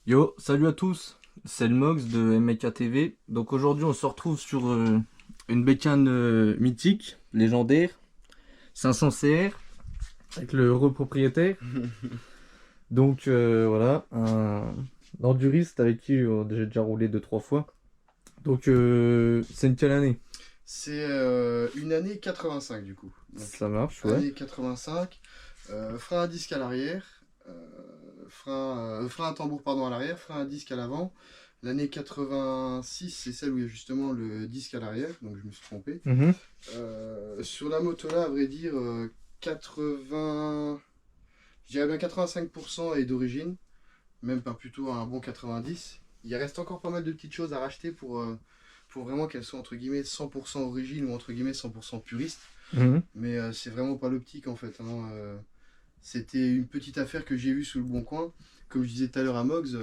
Yo, salut à tous, c'est le Mox de MK TV. Donc aujourd'hui on se retrouve sur une bécane mythique, légendaire, 500 CR, avec le heureux propriétaire. Donc voilà, un enduriste avec qui j'ai déjà roulé 2-3 fois. Donc c'est une quelle année? C'est une année 85 du coup. Donc, Ça marche, ouais. année 85, frein à disque à l'arrière, frein à tambour pardon à l'arrière, frein à disque à l'avant. L'année 86, c'est celle où il y a justement le disque à l'arrière, donc je me suis trompé. Mhm. Sur la moto là, à vrai dire, 80, je dirais bien 85% est d'origine, même pas plutôt un bon 90. Il reste encore pas mal de petites choses à racheter pour vraiment qu'elles soient entre guillemets 100% origine ou entre guillemets 100% puriste. Mhm. Mais c'est vraiment pas l'optique en fait, hein. C'était une petite affaire que j'ai vue sous le bon coin. Comme je disais tout à l'heure à Moggs,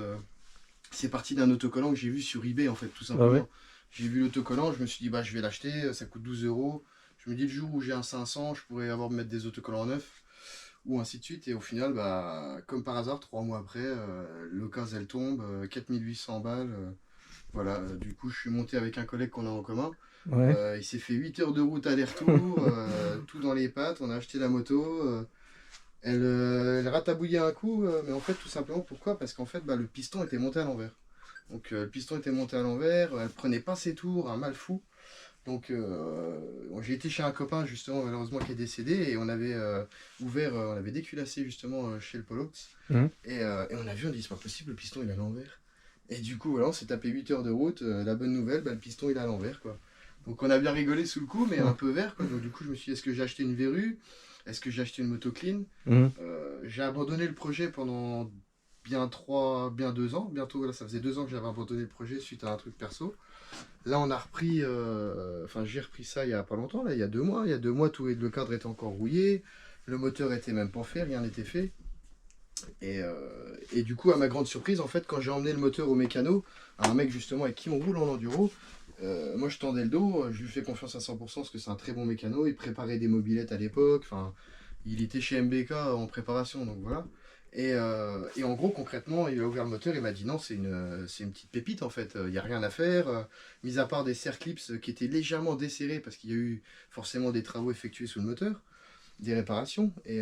c'est parti d'un autocollant que j'ai vu sur eBay en fait, tout Ah ouais. simplement. J'ai vu l'autocollant, je me suis dit bah je vais l'acheter, ça coûte 12 euros. Je me dis le jour où j'ai un 500, je pourrais avoir mettre des autocollants neufs ou ainsi de suite. Et au final, bah, comme par hasard, 3 mois après, l'occasion elle tombe, 4800 balles. Voilà, du coup, je suis monté avec un collègue qu'on a en commun. Ouais. Il s'est fait 8 heures de route aller-retour, tout dans les pattes. On a acheté la moto. Elle ratabouillait un coup, mais en fait, tout simplement, pourquoi? Parce qu'en fait, bah, le piston était monté à l'envers. Donc, le piston était monté à l'envers, elle prenait pas ses tours, un mal fou. Donc, j'ai été chez un copain, justement, malheureusement, qui est décédé, et on avait on avait déculassé, justement, chez le Polox. Mhm. Et on a vu, on dit, c'est pas possible, le piston, il est à l'envers. Et du coup, voilà, on s'est tapé 8 heures de route. La bonne nouvelle, bah, le piston, il est à l'envers, quoi. Donc, on a bien rigolé sous le coup, mais un peu vert, quoi. Donc, du coup, je me suis dit, est-ce que j'ai acheté une verrue? Est-ce que j'ai acheté une moto clean? Mhm. J'ai abandonné le projet pendant bien 2 ans. Bientôt, là, ça faisait 2 ans que j'avais abandonné le projet suite à un truc perso. Là, on a repris, enfin, j'ai repris ça il y a pas longtemps, là, il y a 2 mois. Il y a 2 mois, le cadre était encore rouillé, le moteur était même pas fait, rien n'était fait. Et du coup, à ma grande surprise, en fait, quand j'ai emmené le moteur au mécano, à un mec justement avec qui on roule en enduro, moi je tendais le dos, je lui fais confiance à 100% parce que c'est un très bon mécano, il préparait des mobylettes à l'époque, enfin, il était chez MBK en préparation, donc voilà. Et en gros, concrètement, il a ouvert le moteur, il m'a dit non, c'est une petite pépite en fait, il n'y a rien à faire, mis à part des serre clips qui étaient légèrement desserrés parce qu'il y a eu forcément des travaux effectués sous le moteur, des réparations. Et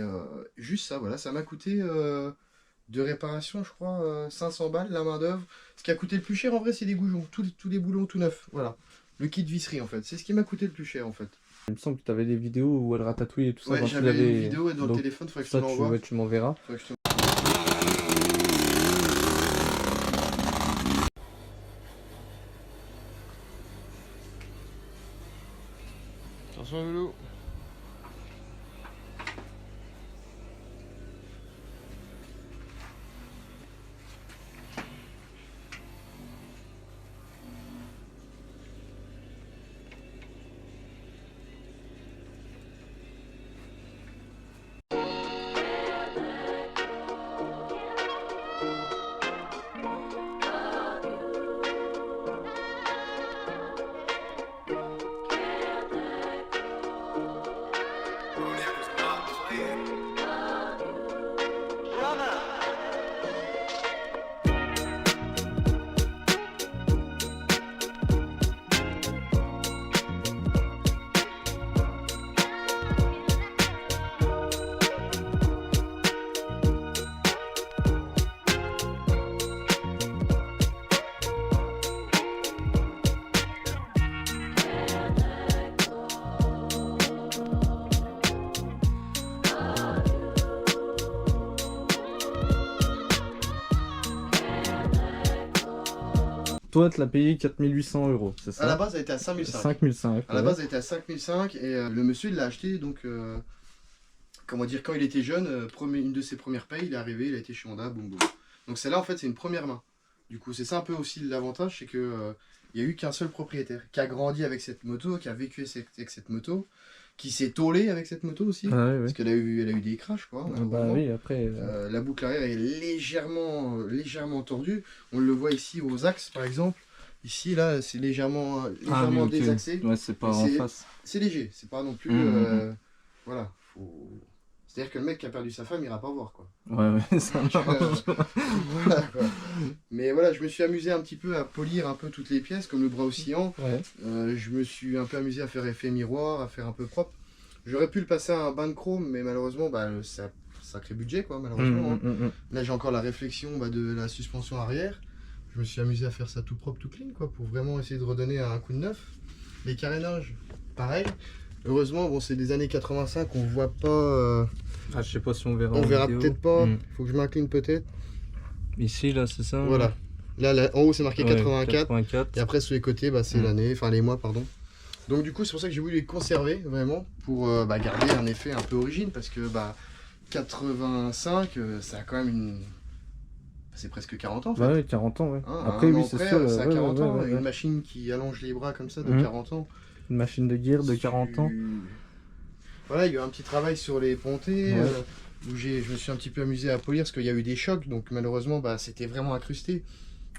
juste ça, voilà, ça m'a coûté de réparation, je crois, 500 balles la main-d'œuvre. Ce qui a coûté le plus cher en vrai, c'est les goujons, tous les boulons tout neufs. Voilà. Le kit visserie en fait, c'est ce qui m'a coûté le plus cher en fait. Il me semble que tu avais des vidéos où elle ratatouille et tout ça Ouais, quand tu j'avais une l'avais. vidéo dans le Donc téléphone, faudrait que je te ça, l'envoie. ouais, tu m'enverras. Faudrait que je te- Attention, Loulou. Toi, tu l'as payé 4800 €, c'est À la ça? base, elle était à 5005. 5005, À la ouais. base, elle était à 5005 et le monsieur, il l'a acheté donc, comment dire, quand il était jeune, une de ses premières payes, il est arrivé, il a été chez Honda, boum boum. Donc celle-là, en fait, c'est une première main. Du coup, c'est ça un peu aussi l'avantage, c'est que il n'y a eu qu'un seul propriétaire qui a grandi avec cette moto, qui a vécu avec cette moto, qui s'est tôlé avec cette moto aussi, Ah ouais, ouais. parce qu'elle a eu des crashs, quoi, Ah bah malheureusement. oui, après. La boucle arrière est légèrement tordue. On le voit ici aux axes, par exemple. Ici, là, c'est légèrement, Ah oui, légèrement ok. désaxé. Ouais, c'est pas Mais en face. c'est léger. C'est pas non plus. Hum, hum, hum. Voilà. Faut... C'est-à-dire que le mec qui a perdu sa femme, il ira pas voir, quoi. Ouais, ça marche. Voilà, quoi. Mais voilà, je me suis amusé un petit peu à polir un peu toutes les pièces, comme le bras oscillant. Ouais. Je me suis un peu amusé à faire effet miroir, à faire un peu propre. J'aurais pu le passer à un bain de chrome, mais malheureusement, bah, c'est un sacré budget, quoi, malheureusement. Hein. Là, j'ai encore la réflexion de la suspension arrière. Je me suis amusé à faire ça tout propre, tout clean, quoi, pour vraiment essayer de redonner un coup de neuf. Les carénages, pareil. Heureusement, bon, c'est des années 85, on voit pas. Ah, je sais pas si on verra. On en verra vidéo. peut-être pas. Faut que je m'incline peut-être. Ici, là, c'est ça. Voilà. Là, en haut, c'est marqué Ouais, 84. Et après, sur les côtés, bah, c'est l'année, enfin les mois, pardon. Donc, du coup, c'est pour ça que j'ai voulu les conserver, vraiment, pour garder un effet un peu origine, parce que 85, ça a quand même une. C'est presque 40 ans, en fait. Ouais, 40 ans, ouais. Hein, Après, oui, c'est sûr. ça a 40 ans. ouais. Une machine qui allonge les bras comme ça de 40 ans. Une machine de guerre de 40 ans. Voilà, il y a eu un petit travail sur les pontées, où je me suis un petit peu amusé à polir, parce qu'il y a eu des chocs, donc malheureusement, c'était vraiment incrusté.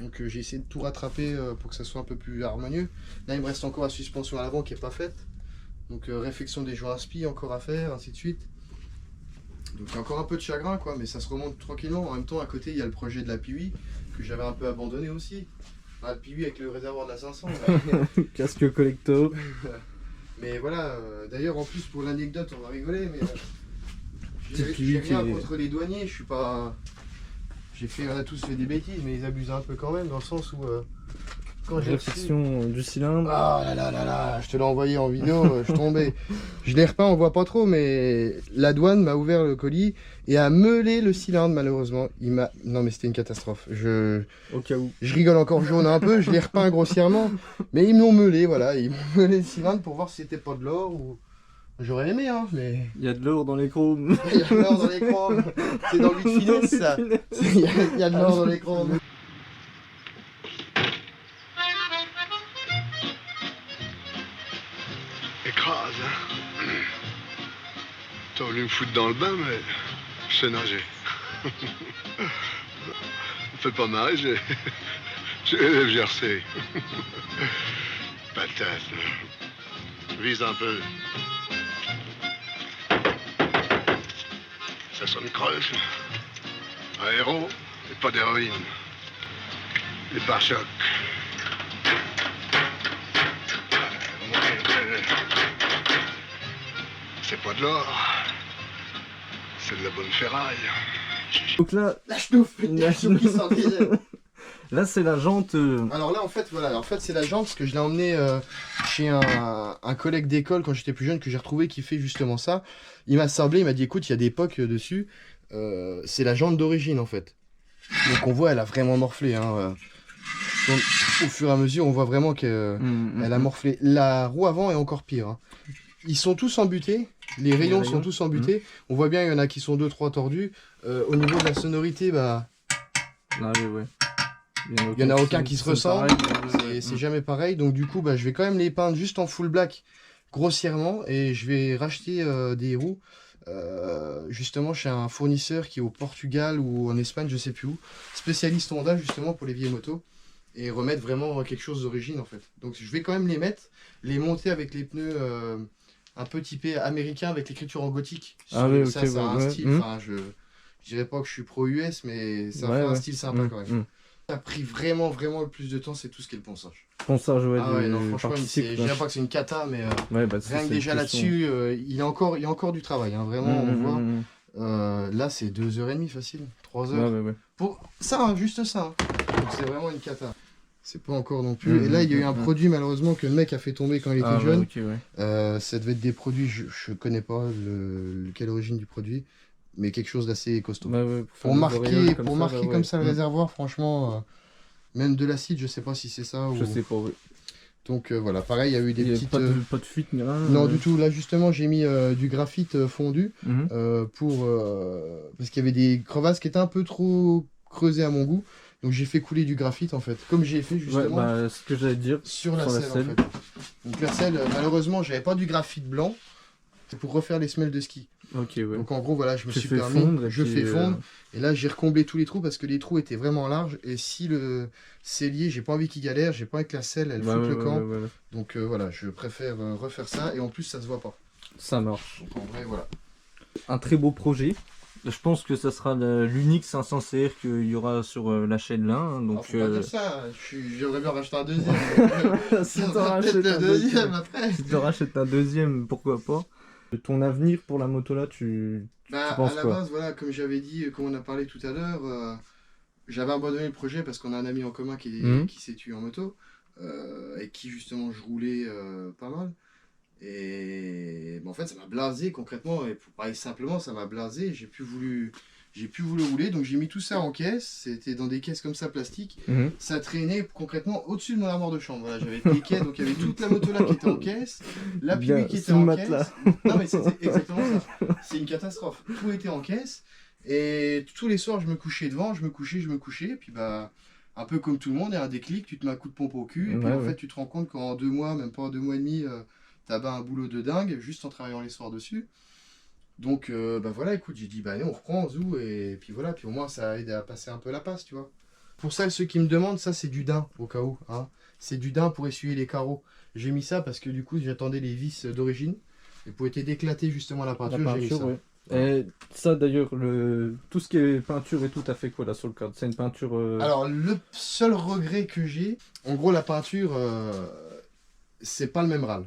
Donc j'ai essayé de tout rattraper pour que ça soit un peu plus harmonieux. Là, il me reste encore la suspension à l'avant qui n'est pas faite. Donc réfection des joints spi encore à faire, ainsi de suite. Donc il y a encore un peu de chagrin, quoi, mais ça se remonte tranquillement. En même temps, à côté, il y a le projet de la Piwi, que j'avais un peu abandonné aussi. Le Piwi avec le réservoir de la 500. Casque collector. Mais voilà, d'ailleurs, en plus, pour l'anecdote, on va rigoler, mais Petite j'ai rien qui est- contre les douaniers, je suis pas... On a tous fait des bêtises, mais ils abusent un peu quand même, dans le sens où... quand j'ai reçu... Réflexion du cylindre. Ah là là là là, je te l'ai envoyé en vidéo, je tombais. Je l'ai repeint, on voit pas trop, mais la douane m'a ouvert le colis et a meulé le cylindre, malheureusement. Non mais c'était une catastrophe. Au cas où. Je rigole encore jaune un peu, je l'ai repeint grossièrement, mais ils me l'ont meulé, voilà. Ils m'ont meulé le cylindre pour voir si c'était pas de l'or ou... J'aurais aimé, hein, mais... Il y a de l'or dans les chromes. Il y a de l'or dans les chromes. C'est dans le finesse, ça. Il y a de l'or dans les chromes. Écrase, hein. T'as voulu me foutre dans le bain, mais je sais nager. Me fais pas marrer, j'ai le GRC. Patate. Vise un peu. Ça sonne creuse. Aéro et pas d'héroïne. Les pare-chocs. C'est pas de l'or. C'est de la bonne ferraille. Donc là, La chenouf, la chenouf qui s'en disait. là c'est la jante. Alors là, en fait, voilà, c'est la jante parce que je l'ai emmené chez un collègue d'école quand j'étais plus jeune que j'ai retrouvé qui fait justement ça. Il m'a sablé, il m'a dit écoute, il y a des pocs dessus. C'est la jante d'origine en fait. Donc on voit, elle a vraiment morflé. Hein. Donc, au fur et à mesure, on voit vraiment qu'elle a morflé. La roue avant est encore pire. Hein. Ils sont tous embutés. Les rayons sont tous embutés. On voit bien, il y en a qui sont 2-3 tordus. Au niveau de la sonorité, Ah oui, ouais. il n'y en a aucun qui se ressent. C'est jamais pareil. Donc du coup, je vais quand même les peindre juste en full black grossièrement. Et je vais racheter des roues justement chez un fournisseur qui est au Portugal ou en Espagne, je sais plus où. Spécialiste Honda justement pour les vieilles motos. Et remettre vraiment quelque chose d'origine en fait. Donc je vais quand même les mettre, les monter avec les pneus un peu typés américains avec l'écriture en gothique. Ah oui, ça, ok, ça a un ouais. style. Enfin, je dirais pas que je suis pro-US, mais ça fait un style sympa quand même. Ça a pris vraiment le plus de temps, c'est tout ce qui est le ponçage. Ponçage, ouais. Ah ouais, non, franchement, je participe, dirais pas que c'est une cata, mais ouais, rien que déjà là-dessus, il y a encore du travail. Hein, vraiment, on voit. Là, c'est 2h30 facile, 3 heures. Ouais. Pour ça, hein, juste ça. Hein. Donc c'est vraiment une cata. C'est pas encore non plus. Et là, il y a eu un produit malheureusement que le mec a fait tomber quand il était jeune. Okay, ouais. Ça devait être des produits, je connais pas quelle origine du produit, mais quelque chose d'assez costaud. Ouais, pour marquer comme ça le réservoir, franchement, même de l'acide, je sais pas si c'est ça. Je sais pas, ouais. Donc voilà, pareil, il y a eu des petites... Pas de fuite ni rien. Non, du tout. Là, justement, j'ai mis du graphite fondu parce qu'il y avait des crevasses qui étaient un peu trop creusées à mon goût. Donc j'ai fait couler du graphite en fait, comme j'ai fait justement ce que j'allais dire, sur la selle en fait. Donc la selle, malheureusement, j'avais pas du graphite blanc, c'est pour refaire les semelles de ski. Ok, ouais. Donc en gros, voilà, je me suis permis, je fais fondre, et là j'ai recomblé tous les trous parce que les trous étaient vraiment larges, et si le cellier, j'ai pas envie qu'il galère, j'ai pas envie que la selle, elle foute le camp. Donc voilà, je préfère refaire ça, et en plus ça se voit pas. Ça marche. Donc en vrai, voilà. Un très beau projet. Je pense que ça sera l'unique 500 CR qu'il y aura sur la chaîne là. Hein, donc, Faut pas dire ça, j'aimerais bien racheter un deuxième. si Ça tu sera rachètes peut-être un le deuxième après. si tu rachètes un deuxième, pourquoi pas. Ton avenir pour la moto là, tu penses À la quoi? base, voilà, comme j'avais dit, comme on a parlé tout à l'heure, j'avais abandonné le projet parce qu'on a un ami en commun qui s'est tué en moto, et qui justement je roulais pas mal. Et en fait, ça m'a blasé concrètement, et pour parler simplement, ça m'a blasé. J'ai plus voulu rouler, donc j'ai mis tout ça en caisse. C'était dans des caisses comme ça, plastiques. Ça traînait concrètement au-dessus de mon armoire de chambre. Voilà, j'avais des caisses, donc il y avait toute la moto là qui était en caisse, la Piwi qui était sous le en matelas. caisse. Non, mais c'était exactement ça. C'est une catastrophe. Tout était en caisse, et tous les soirs, je me couchais devant, je me couchais, et puis bah. Un peu comme tout le monde, il y a un déclic, tu te mets un coup de pompe au cul, et puis en fait, tu te rends compte qu'en 2 mois, même pas en 2 mois et demi, t'as bah, un boulot de dingue, juste en travaillant les soirs dessus. Donc, bah voilà, écoute, j'ai dit, bah allez, on reprend, zou, et puis voilà, puis au moins, ça aide à passer un peu la passe, tu vois. Pour ça, ceux qui me demandent, ça, c'est du daim, au cas où, hein. C'est du daim pour essuyer les carreaux. J'ai mis ça parce que du coup, j'attendais les vis d'origine, et pour être d'éclater justement la peinture, j'ai mis ça. Ouais. Et ça d'ailleurs, tout ce qui est peinture et tout, t'as fait quoi là sur le cadre? C'est une peinture. Alors, le seul regret que j'ai, en gros, la peinture, c'est pas le même râle.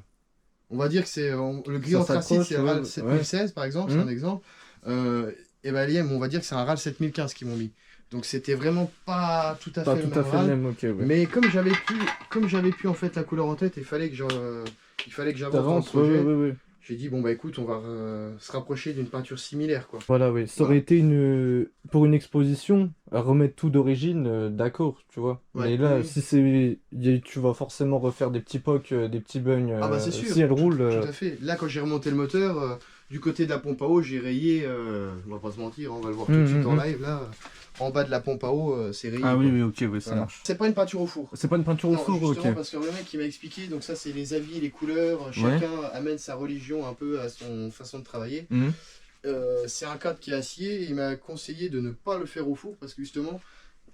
On va dire que c'est le gris anthracite, c'est le râle 7016 par exemple, c'est un exemple. Et ben l'IM, on va dire que c'est un râle 7015 qu'ils m'ont mis. Donc c'était vraiment pas tout à fait le même râle. Okay, ouais. Mais comme j'avais plus en fait la couleur en tête, il fallait que j'avance dans le projet. J'ai dit, bon bah écoute, on va se rapprocher d'une peinture similaire, quoi. Voilà, oui. Ça aurait été pour une exposition, à remettre tout d'origine, d'accord, tu vois. Ouais, mais là, si tu vas forcément refaire des petits pocs, des petits bungs, ah bah c'est sûr, si elle roule... Tout à fait. Là, quand j'ai remonté le moteur, du côté de la pompe à eau, j'ai rayé, on va pas se mentir, on va le voir tout de suite en live, là. En bas de la pompe à eau, c'est rayé. Ah oui, ok, oui, ça marche. C'est pas une peinture au four. C'est pas une peinture au four, ok. Parce que le mec qui m'a expliqué, donc ça c'est les avis, les couleurs, chacun amène sa religion un peu à son façon de travailler. C'est un cadre qui est acier, et il m'a conseillé de ne pas le faire au four parce que justement,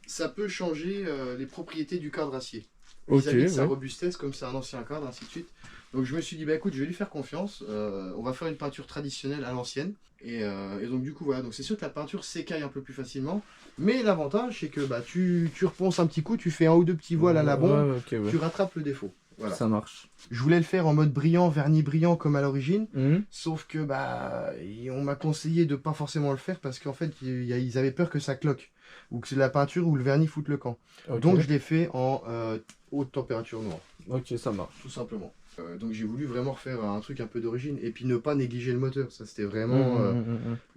ça peut changer les propriétés du cadre acier. Vis-à-vis de sa robustesse, comme c'est un ancien cadre, ainsi de suite. Donc je me suis dit, bah écoute, je vais lui faire confiance, on va faire une peinture traditionnelle à l'ancienne. Et donc du coup voilà, donc c'est sûr que la peinture s'écaille un peu plus facilement, mais l'avantage c'est que bah, tu reponces un petit coup, tu fais un ou deux petits voiles à la bombe, tu rattrapes le défaut. Voilà. Ça marche. Je voulais le faire en mode brillant, vernis brillant comme à l'origine, sauf que bah on m'a conseillé de pas forcément le faire parce qu'en fait ils avaient peur que ça cloque, ou que la peinture ou le vernis foute le camp. Donc je l'ai fait en haute température noire. Ok, ça marche. Tout simplement. Donc j'ai voulu vraiment refaire un truc un peu d'origine et puis ne pas négliger le moteur. Ça c'était vraiment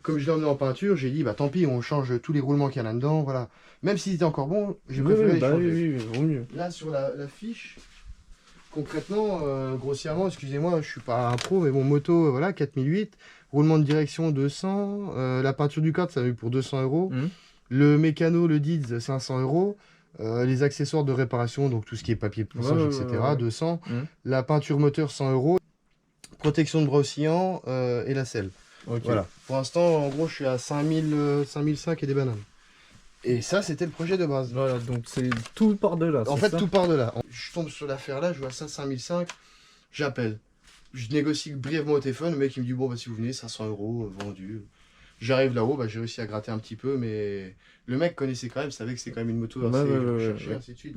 comme je l'ai emmené en peinture, j'ai dit bah tant pis, on change tous les roulements qu'il y a là-dedans, voilà. Même s'il était encore bon, j'ai préféré les changer. Vaut mieux. Là sur la fiche, concrètement, grossièrement, excusez-moi, je suis pas un pro, mais bon, moto, voilà, 4008, roulement de direction 200, la peinture du cadre, ça va eu pour 200 €. Le mécano, le DIDS, 500 €. Les accessoires de réparation, donc tout ce qui est papier de poussage, etc., 200. La peinture moteur, 100 €. Protection de bras oscillants et la selle. Voilà. Pour l'instant, en gros, je suis à 5005 et des bananes. Et ça, c'était le projet de base. Voilà, donc c'est tout par-delà. En fait, tout par-delà. Je tombe sur l'affaire là, je vois ça, 5005, j'appelle. Je négocie brièvement au téléphone, le mec il me dit, bon, bah si vous venez, 500 € vendu. J'arrive là-haut, bah, j'ai réussi à gratter un petit peu, mais le mec connaissait quand même, savait que c'est quand même une moto assez recherchée, ainsi de suite.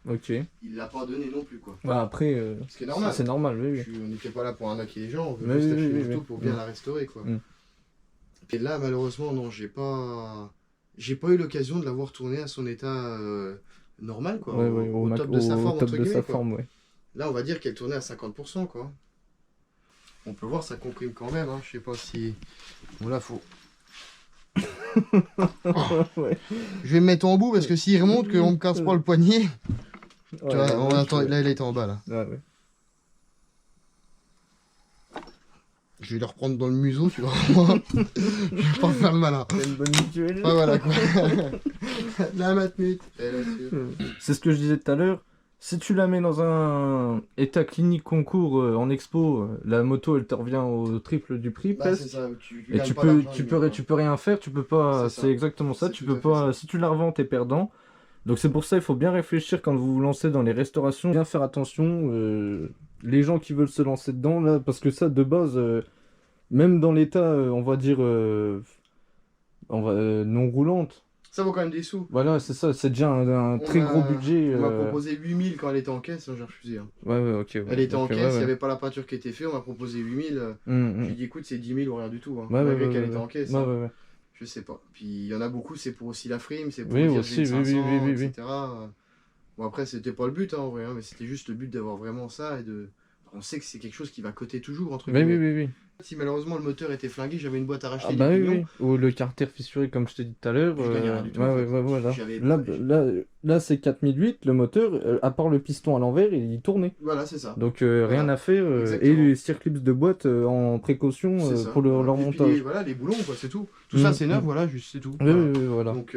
Donc, il l'a pas donné non plus, quoi. Bah après, c'est normal. C'est normal, oui. On n'était pas là pour arnaquer les gens, on veut juste acheter une moto pour bien la restaurer, quoi. Et là, malheureusement, non, j'ai pas eu l'occasion de l'avoir tournée à son état normal, quoi. Au top de sa forme, entre guillemets. Là, on va dire qu'elle tournait à 50%, quoi. On peut voir, ça comprime quand même, hein. Je sais pas si... Bon, là, faut... Je vais me mettre en bout parce que s'il remonte, qu'on me casse pas le poignet. Tu vois, on attend... Là, il est en bas, là. Je vais le reprendre dans le museau, tu vois. Je vais pas faire le malin. C'est une bonne mutuelle. Ah, voilà, quoi. La matmut. C'est ce que je disais tout à l'heure. Si tu la mets dans un état clinique concours en expo, la moto elle te revient au triple du prix presque. Ça, et tu peux rien faire, tu peux pas. C'est exactement ça. Tu peux pas. Si tu la revends, t'es perdant. Donc c'est pour ça il faut bien réfléchir quand vous vous lancez dans les restaurations, bien faire attention. Les gens qui veulent se lancer dedans là, parce que ça de base, même dans l'état, on va dire, non roulante. Ça vaut quand même des sous. Voilà, c'est ça, c'est déjà un très gros budget. On m'a proposé 8000 quand elle était en caisse, j'ai refusé. Hein. Ouais, ok. Ouais. Elle était en Ok, caisse, il ouais, n'y avait pas la peinture qui était faite, on m'a proposé 8000. J'ai dit écoute, c'est 10 000 ou rien du tout. Hein. Ouais, Malgré ouais, qu'elle ouais, était ouais. en caisse. Ouais, hein. ouais, ouais. Je sais pas. Puis il y en a beaucoup, c'est pour aussi la frime, c'est pour Oui, dire aussi, j'ai une 500, oui. etc. Bon après, c'était pas le but hein, en vrai, hein, mais c'était juste le but d'avoir vraiment ça et de... On sait que c'est quelque chose qui va coter toujours, entre Oui, guillemets. oui. Si malheureusement le moteur était flingué, j'avais une boîte à racheter Ah des bah pignons. oui. Ou le carter fissuré, comme je t'ai dit tout à l'heure. Je gagnais rien du tout, Ouais, en fait. voilà. J'avais Là, pas- là c'est 4008, le moteur, à part le piston à l'envers, il tournait. Voilà, c'est ça. Donc rien Voilà. à faire. Et Exactement. les circlips de boîte en précaution C'est ça. pour leur Et puis, montage. voilà, les boulons, quoi, c'est tout. Tout ça, c'est neuf, voilà, juste c'est tout. Oui, Voilà. voilà. Donc,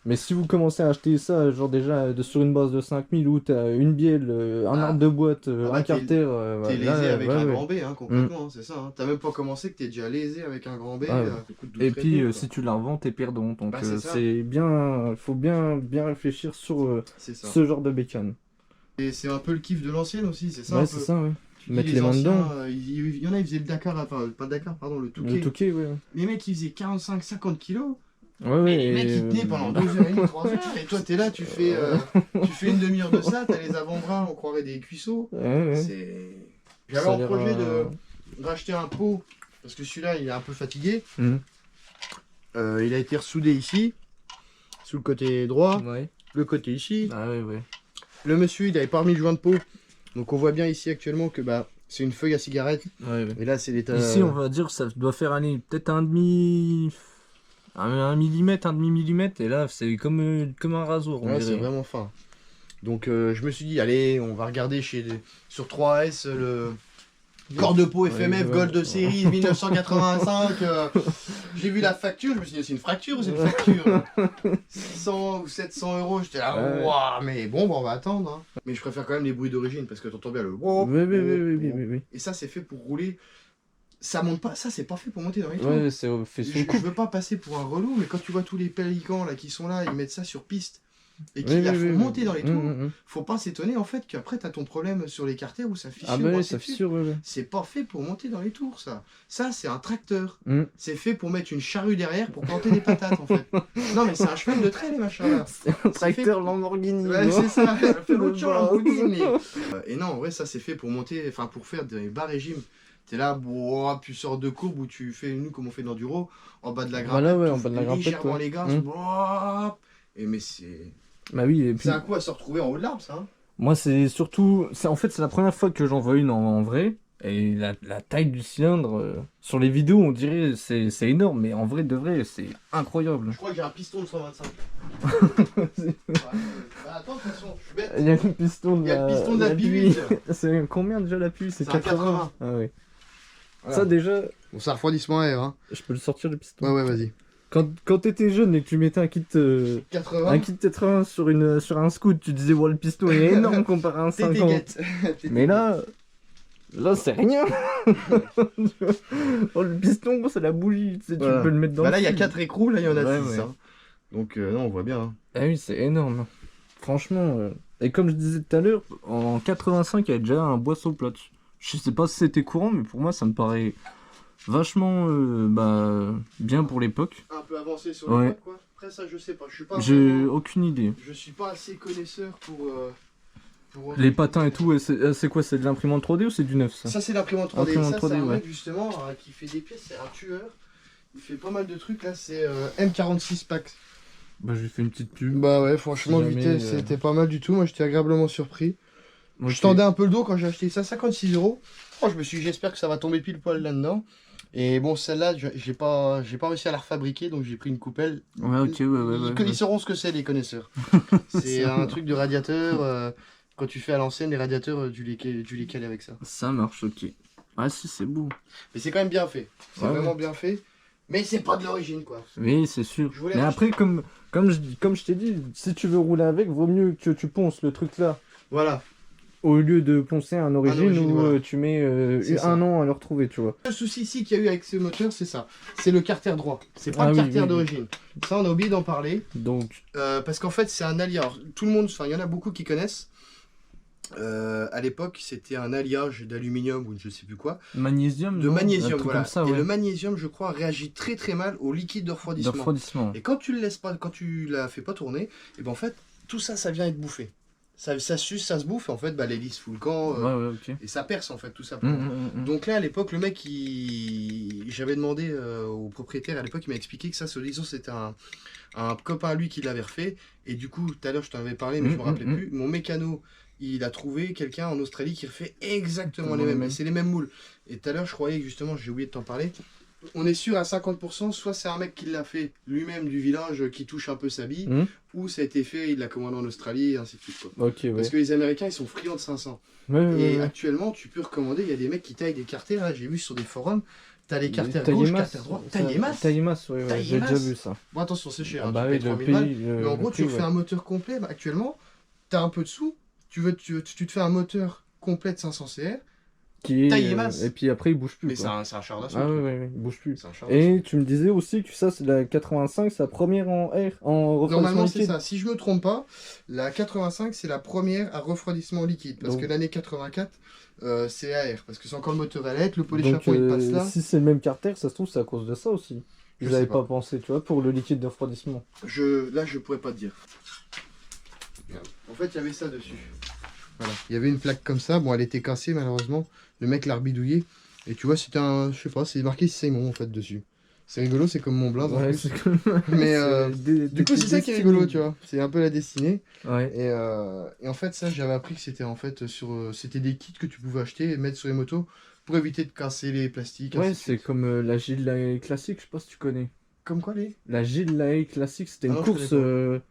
Mais si vous commencez à acheter ça, genre déjà sur une base de 5000 où t'as une bielle, un arbre de boîte, bah, un t'es- carter. t'es lésé avec un grand B, hein, Mm. complètement, hein, c'est ça. Hein. T'as même pas commencé que t'es déjà lésé avec un grand B. Ah ouais. Ça coûte Et 12 puis très peu, si tu la revends, t'es perdant. Donc Bah, c'est ça. c'est bien, faut bien réfléchir sur c'est ça. ce genre de bécane. Et c'est un peu le kiff de l'ancienne aussi, c'est ça. un Ouais, peu. c'est ça, ouais. Tu dis, Mettre les mains anciens, dedans. Il y en a, ils faisaient le Dakar, enfin, pas le Dakar, pardon, le Touquet. Le Touquet, ouais. Les mecs, ils faisaient 45-50 kilos. Ouais, Les mecs, ils tenaient pendant 2h30, 3h. Et toi, t'es là, tu fais une demi-heure de ça, t'as les avant-bras, on croirait des cuisseaux. Ouais. J'avais Ça a en l'air, projet de racheter un pot, parce que celui-là, il est un peu fatigué. Mhm. Il a été ressoudé ici, sous le côté droit, Ouais. le côté ici. Ah ouais. Le monsieur, il avait pas remis le joint de pot. Donc on voit bien ici actuellement que bah, c'est une feuille à cigarette. Ouais. Et là, c'est l'état... Ici, on va dire que ça doit faire aller peut-être un demi... Un millimètre, un demi-millimètre, et là, c'est comme un rasoir, on Ouais, c'est dirait. vraiment fin. Donc je me suis dit, allez, on va regarder sur 3S le corps de peau FMF ouais. Gold Series 1985. J'ai vu la facture, je me suis dit, c'est une fracture ou c'est une facture 600 ou 700 euros, j'étais là, Ouais. waouh, mais bon, bah, on va attendre. Hein. Mais je préfère quand même les bruits d'origine parce que t'entends bien le... Oui. Et ça, c'est fait pour rouler. Ça monte pas, ça c'est pas fait pour monter dans les tours. Ouais, c'est fait sous le Je coup. veux pas passer pour un relou, mais quand tu vois tous les pélicans là qui sont là, ils mettent ça sur piste et qui Oui, la oui, font oui. monter dans les tours, Mhm. faut pas s'étonner en fait qu'après t'as ton problème sur les carters où ça fissure. Ah bah oui, ainsi ça de suite. fissure, ouais. C'est pas fait pour monter dans les tours ça. Ça c'est un tracteur. Mm. C'est fait pour mettre une charrue derrière pour planter des patates en fait. Non mais c'est un cheval de trait les machins là. C'est un tracteur Lamborghini. Ouais, non c'est ça, elle fait l'autre chose, Bah, Lamborghini. Et non, en vrai, ça c'est fait pour monter, enfin pour faire des bas régimes. T'es là, boah, tu sors de courbe où tu fais, nous, comme on fait de l'enduro, en bas de la grappette. Voilà, ouais, en tu bas de la fais grappette, légèrement ouais. les gaz, boah. Et mais c'est. Bah oui, et puis C'est un coup à se retrouver en haut de l'arbre, ça. Hein. moi c'est surtout, en fait c'est la première fois que j'en vois une en vrai, et la taille du cylindre, sur les vidéos on dirait c'est énorme, mais en vrai de vrai c'est incroyable. Je crois que j'ai un piston de 125. Bah, attends, de toute façon, je suis bête. Il y a le piston de Il y a le la- piston de la l'appui. P8. C'est combien déjà l'appui? C'est C'est un 80. Ah ouais. Voilà. Ça déjà, Bon, c'est un refroidissement à air, hein. je peux le sortir le piston. Ouais, vas-y. Quand t'étais jeune et que tu mettais un kit 80. 80 sur un scoot, tu disais ouais le piston il est énorme comparé à un T'étais 50. guette. Mais là c'est rien. Oh, le piston c'est la bougie, tu sais, Voilà. tu peux le mettre dans Bah le là, il y a fil. 4 écrous, là, il y en a Ouais, 6. ouais. Hein. Donc, non, on voit bien. Hein. Ah oui, c'est énorme. Franchement, et comme je disais tout à l'heure, en 85, il y a déjà un boisseau plate. Je sais pas si c'était courant, mais pour moi, ça me paraît vachement bien pour l'époque. Un peu avancé sur Ouais. le code, quoi. Après, ça, je sais pas. Je suis pas. J'ai vraiment- aucune idée. Je suis pas assez connaisseur pour. Les patins et tout, c'est quoi? C'est de l'imprimante 3D ou c'est du neuf ça? Ça, c'est l'imprimante 3D. Imprimante Ça, 3D, c'est un ouais. mec, justement, qui fait des pièces. C'est un tueur. Il fait pas mal de trucs. Là, c'est M46 Pax. Bah, j'ai fait une petite pub. Bah ouais, franchement, Si jamais, vitesse, c'était pas mal du tout. Moi, j'étais agréablement surpris. Ok. Je tendais un peu le dos quand j'ai acheté ça, 56 euros. Oh, je me suis dit, j'espère que ça va tomber pile poil là-dedans. Et bon, celle-là, j'ai pas réussi à la refabriquer, donc j'ai pris une coupelle. Ouais, ok, Ils sauront ce que c'est, les connaisseurs. C'est un truc de radiateur. Quand tu fais à l'ancienne, les radiateurs, tu les cales avec ça. Ça marche, ok. Ah si, c'est beau. Mais c'est quand même bien fait. C'est Ouais, vraiment bien fait. Mais c'est pas de l'origine, quoi. Oui, c'est sûr. Je voulais Mais acheter- après, comme je t'ai dit, si tu veux rouler avec, vaut mieux que tu ponces le truc là. Voilà. Au lieu de poncer un origine origine, où voilà. tu mets C'est ça. un an à le retrouver, tu vois. Le souci ici qu'il y a eu avec ce moteur, c'est ça. C'est le carter droit. C'est pas Ah le oui, carter oui, d'origine. Ça, on a oublié d'en parler. Donc, Parce qu'en fait, c'est un allié. Alors, tout le monde, enfin, il y en a beaucoup qui connaissent. À l'époque, c'était un alliage d'aluminium ou je sais plus quoi. Magnésium, De non, un magnésium, truc voilà. comme ça, Et ouais. le magnésium, je crois, réagit très très mal au liquide de De refroidissement. refroidissement. Et quand tu le laisses pas, quand tu la fais pas tourner, et ben en fait, tout ça, ça vient être bouffé. Ça suce, ça se bouffe, et en fait, bah, l'hélice fout le camp, Ouais, ouais, ok. et ça perce en fait, tout simplement. Mm. Donc là, à l'époque, le mec, j'avais demandé au propriétaire, à l'époque, il m'a expliqué que ça, soi-disant, c'était un copain à lui qui l'avait refait. Et du coup, tout à l'heure, je t'en avais parlé, mais je me rappelais plus. Mon mécano, il a trouvé quelqu'un en Australie qui refait exactement les mêmes. Et c'est les mêmes moules. Et tout à l'heure, je croyais que justement, j'ai oublié de t'en parler. On est sûr à 50%, soit c'est un mec qui l'a fait lui-même du village qui touche un peu sa bille, ou ça a été fait, il l'a commandé en Australie, et ainsi de suite. Quoi. Ok, ouais. Parce que les Américains, ils sont friands de 500. Et actuellement, tu peux recommander, il y a des mecs qui taillent des carters, là, j'ai vu sur des forums, t'as les carters gauche, carters droit, taille-masse. Taille-masse, ouais, j'ai déjà vu ça. Bon, attention, c'est cher, Bah tu oui, payes le 3000 balles. prix, Mais en gros, tu refais un moteur complet, bah, actuellement, t'as un peu de sous, tu te fais un moteur complet de 500 CR, qui est, taille-masse. et puis après, il bouge plus. Mais quoi. c'est un char d'assaut. Ah ouais, il bouge plus. C'est un char d'assaut. Et tu me disais aussi que ça, c'est la 85, c'est la première en air, en refroidissement Normalement, c'est liquide. ça. Si je me trompe pas, la 85, c'est la première à refroidissement liquide. Parce que l'année 84, c'est AR. Parce que c'est encore le moteur à lettres, le pot d'échappement, il passe là. Si c'est le même carter, ça se trouve, c'est à cause de ça aussi. Je Vous n'avez sais pas. pas pensé, tu vois, pour le liquide de refroidissement. Là, je pourrais pas te dire. En fait, il y avait ça dessus. Voilà. Il y avait une plaque comme ça. Bon, elle était cassée, malheureusement. Le mec l'a rebidouillé. Et tu vois, c'était un... Je sais pas, c'est marqué Simon, en fait, dessus. C'est rigolo, c'est comme mon blaze en plus. Mais du coup, c'est ça qui est rigolo, tu vois. C'est un peu la destinée. Ouais. Et en fait, ça, j'avais appris que c'était en fait c'était des kits que tu pouvais acheter et mettre sur les motos pour éviter de casser les plastiques. Ouais, ainsi de c'est suite. comme la Gilles Lahaye classique, je sais pas si tu connais. Comme quoi les La Gilles Lahaye classique, c'était Ah une non, je course. connais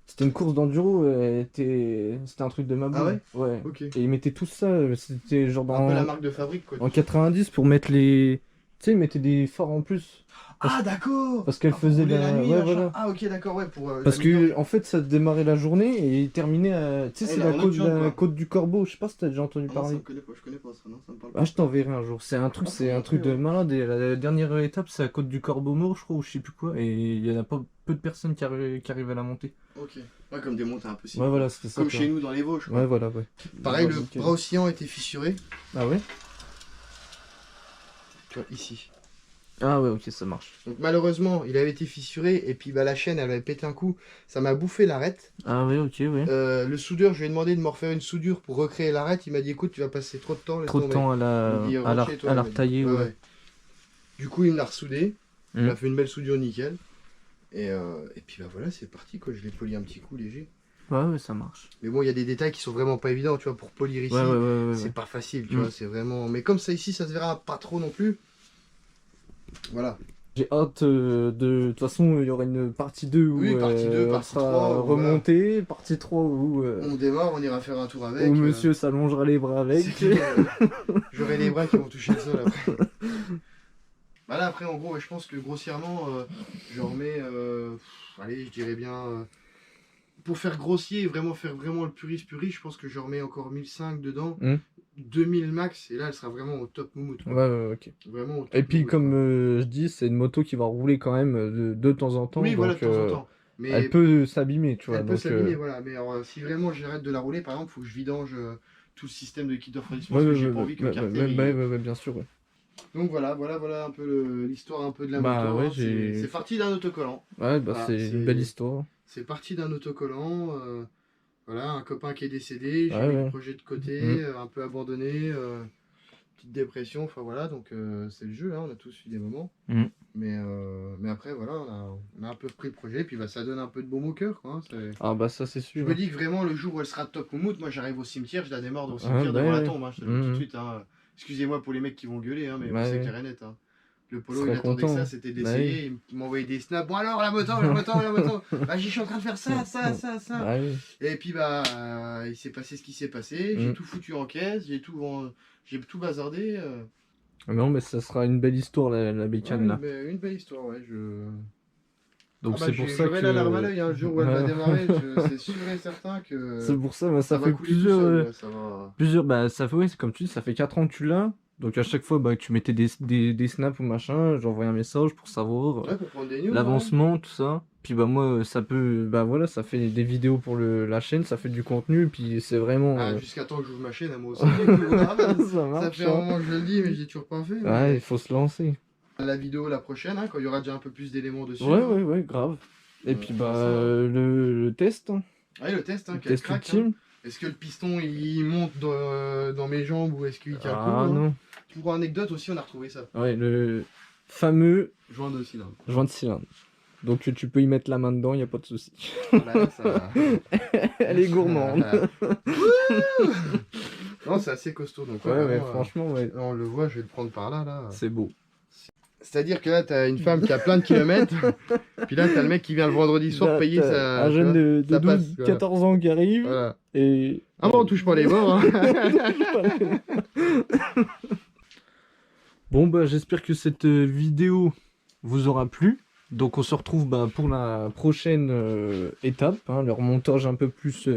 C'était une course d'enduro, c'était un truc de ma boule. Ah ouais. Ouais. Ok. Et ils mettaient tout ça, c'était genre Un peu la dans, marque de fabrique, quoi. en 90 pour mettre les. Tu sais, ils mettaient des phares en plus. Ah, d'accord. Parce qu'elle pour faisait rouler la. nuit, Ouais, machin. voilà. Ah, ok, d'accord, ouais. Pour, Parce la que meilleure- en fait, ça démarrait la journée et il terminait à. Tu sais, c'est la la nocturne, quoi. côte du Corbeau. Je sais pas si t'as déjà entendu Ah, non, ça parler. me connaît pas, je connais pas ça, non, ça me parle Ah, je t'enverrai un jour. C'est un truc, Ah, c'est un ok, truc de ouais. malade. Et la dernière étape, c'est la côte du Corbeau Mort, je crois, ou je sais plus quoi. Et il y en a pas peu de personnes qui arrivent à la monter. Ok. Ouais, comme des montées impossibles. Ouais, voilà, c'était ça. Comme quoi. chez nous dans les Vosges, quoi. Ouais, voilà, ouais. Pareil, Ouais, le nickel. bras oscillant était fissuré. Ah ouais? Tu vois, ici. Ah ouais, ok, ça marche. Donc malheureusement, il avait été fissuré et puis bah, la chaîne elle avait pété un coup. Ça m'a bouffé l'arête. Ah ouais, ok, ouais. Le soudeur, je lui ai demandé de me refaire une soudure pour recréer l'arête. Il m'a dit écoute, tu vas passer trop de temps. laisse Trop de tomber. temps à Il m'a dit, la, rentre chez toi, à il la m'a dit. retailler, ouais. Du coup, il me l'a ressoudé. Il Mm. m'a fait une belle soudure nickel. Et puis bah voilà, c'est parti quoi. Je l'ai poli un petit coup léger. Ouais, ça marche. Mais bon, il y a des détails qui sont vraiment pas évidents, tu vois, pour polir ici. Ouais. C'est pas facile, tu Mm. vois, c'est vraiment. Mais comme ça ici, ça se verra pas trop non plus. Voilà. J'ai hâte de toute façon, il y aura une partie 2 où Oui, partie 2, on partie sera 3, remonté, partie 3 où, On démarre, on ira faire un tour avec. où monsieur s'allongera les bras avec. C'est clair. J'aurai les bras qui vont toucher le sol après. Bah là, après, en gros, ouais, je pense que grossièrement, je remets. Allez, je dirais bien. Pour faire grossier et vraiment faire vraiment le puriste, je pense que je remets encore 1005 dedans. 2000 max, et là, elle sera vraiment au top moumoute. quoi. Ouais, ok. Vraiment au top Et puis, moumoute, comme quoi. je dis, c'est une moto qui va rouler quand même de temps en temps. Oui, voilà, de donc, temps en temps. Mais elle peut s'abîmer, tu vois. elle peut donc, s'abîmer, voilà. Mais alors, si vraiment j'arrête de la rouler, par exemple, il faut que je vidange tout le système de kit de refroidissement Ouais, parce que j'ai pas envie que le carter. ouais, bien sûr. Ouais. Donc voilà un peu l'histoire un peu de la Bah, moto. ouais, hein. C'est parti d'un autocollant. Ouais, bah, Voilà, c'est une belle histoire. C'est parti d'un autocollant. Voilà, un copain qui est décédé, j'ai Ouais, mis ouais. le projet de côté, un peu abandonné, petite dépression, enfin voilà, donc c'est le jeu, hein, on a tous eu des moments. Mais après, voilà, on a un peu repris le projet, puis bah, ça donne un peu de baume au cœur. Quoi, hein, Ah bah ça c'est je sûr. me dis que vraiment, le jour où elle sera top moumoute, moi j'arrive au cimetière, je la démorde au Ah, cimetière bah devant la ouais. tombe, hein, je te le dis tout de suite. Hein. Excusez-moi pour les mecs qui vont gueuler, hein, mais Bah c'est ouais. clair et net. Hein. Le polo, Serait il attendait content, ça, hein. c'était Bah d'essayer, il m'envoyait des snaps. Bon alors, la moto. Bah, j'y suis en train de faire ça. Ah oui. Et puis bah, il s'est passé ce qui s'est passé. J'ai tout foutu en caisse, j'ai tout bazardé. Non mais ça sera une belle histoire la bécane Ouais, là. mais une belle histoire, ouais. Donc Ah bah, c'est pour ça j'aurai que. la larme à l'œil un jour où elle va Ouais. démarrer. C'est sûr et certain que C'est pour ça, bah, ça va fait couler tout plusieurs, seul, ouais, ça va. plusieurs, bah ça fait ouais, c'est comme tu dis, ça fait 4 ans que tu l'as. Donc à chaque fois bah tu mettais des snaps ou machin, j'envoyais un message pour savoir Ouais, pour prendre des news. l'avancement, tout ça. Puis bah moi ça peut, bah voilà, ça fait des vidéos pour la chaîne, ça fait du contenu, et puis c'est vraiment... Jusqu'à temps que j'ouvre ma chaîne, à moi aussi. Voilà. ça Ça marche, fait un hein. moment que je le dis, mais je l'ai toujours pas fait. mais- Ouais, il faut se lancer. La vidéo la prochaine, hein, quand il y aura déjà un peu plus d'éléments dessus. Ouais, hein. ouais, grave. Et puis on bah fera ça, hein. le test, hein. Ouais, le test, hein, Le quel test crack, ultime. hein. Est-ce que le piston il monte dans mes jambes ou est-ce qu'il tient le coup, Ah hein. non. Pour anecdote aussi, on a retrouvé ça. Ouais, le fameux Joint de cylindre. joint de cylindre. Donc tu peux y mettre la main dedans, il n'y a pas de souci. Voilà, ça... Elle est gourmande. Non, c'est assez costaud. Donc, Ouais, vraiment, franchement, ouais. là, on le voit, je vais le prendre par là. Là. C'est beau. C'est-à-dire que là, t'as une femme qui a plein de kilomètres. Puis là, t'as le mec qui vient le vendredi soir Là, payer t'as sa. un jeune de ça 12, passe, quoi. 14 ans qui arrive. Voilà. Et... Ah bon, on touche pas les bords. Hein. Bon, bah j'espère que cette vidéo vous aura plu. Donc on se retrouve bah, pour la prochaine étape, hein, le remontage un peu plus,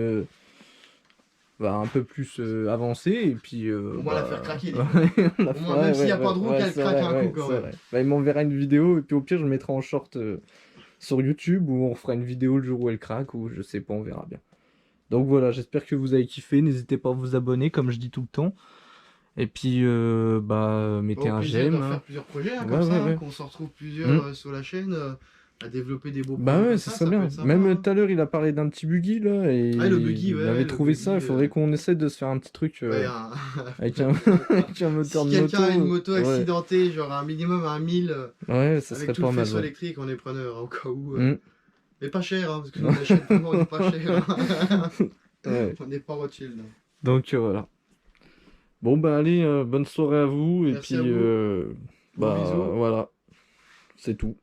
avancé. Et puis, On va la faire craquer. Au moins, même s'il y a pas de roue, qu'elle craque un coup, quand même. Bah, il m'enverra une vidéo et puis au pire je le mettrai en short sur YouTube, ou on fera une vidéo le jour où elle craque, ou je sais pas, on verra bien. Donc voilà, j'espère que vous avez kiffé. N'hésitez pas à vous abonner comme je dis tout le temps. Et puis bah mettez Au un plaisir j'aime. de faire plusieurs projets, hein, comme Ouais, ça, hein, ouais. qu'on se retrouve plusieurs sur la chaîne à développer des beaux projets. Bah comme ouais, ça, c'est ça ça peut bien. être sympa, Même hein. tout à l'heure, il a parlé d'un petit buggy là, et Ah, le buggy, il ouais, avait le trouvé buggy, ça. Il faudrait qu'on essaie de se faire un petit truc Ouais, avec un avec un moteur si de moto. quelqu'un a une moto Ouais. accidentée, genre un minimum à 1000, Ouais, ça avec serait tout pas le mal. faisceau Ouais. électrique, on est preneur, hein, au cas où. Mm. Mais pas cher, hein, parce que nous, on achète vraiment, on est pas cher. hein. Ouais. On n'est pas Rothschild. hein. Donc voilà. Bon bah allez, bonne soirée à vous, et Merci puis à vous. Gros bah bisous. voilà, c'est tout.